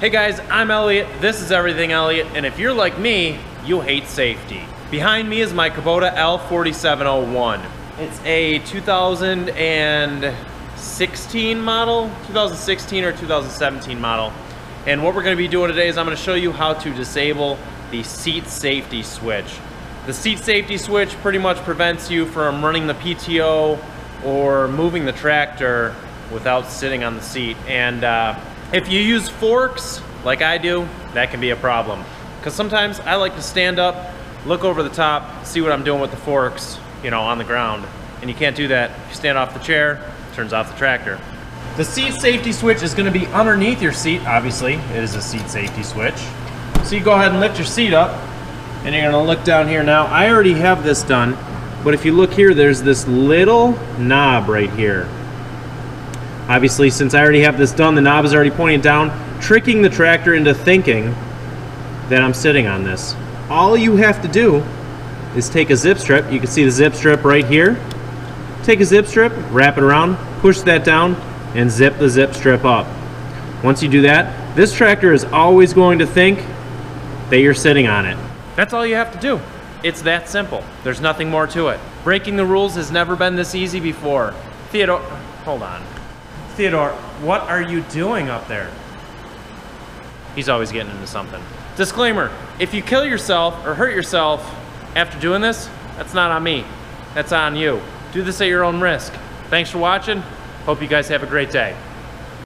Hey guys, I'm Elliot, this is Everything Elliot, and if you're like me, you hate safety. Behind me is my Kubota L4701. It's a 2016 model, 2016 or 2017 model. And what we're gonna be doing today is I'm gonna show you how to disable the seat safety switch. The seat safety switch pretty much prevents you from running the PTO or moving the tractor without sitting on the seat. And if you use forks, like I do, that can be a problem. Because sometimes I like to stand up, look over the top, see what I'm doing with the forks, you know, on the ground. And you can't do that. If you stand off the chair, it turns off the tractor. The seat safety switch is gonna be underneath your seat, obviously. It is a seat safety switch. So you go ahead and lift your seat up, and you're gonna look down here now. I already have this done, but if you look here, there's this little knob right here. Obviously, since I already have this done, the knob is already pointing down, tricking the tractor into thinking that I'm sitting on this. All you have to do is take a zip strip. You can see the zip strip right here. Take a zip strip, wrap it around, push that down, and zip the zip strip up. Once you do that, this tractor is always going to think that you're sitting on it. That's all you have to do. It's that simple. There's nothing more to it. Breaking the rules has never been this easy before. Theodore, hold on. Theodore, what are you doing up there? He's always getting into something. Disclaimer, if you kill yourself or hurt yourself after doing this, that's not on me. That's on you. Do this at your own risk. Thanks for watching. Hope you guys have a great day.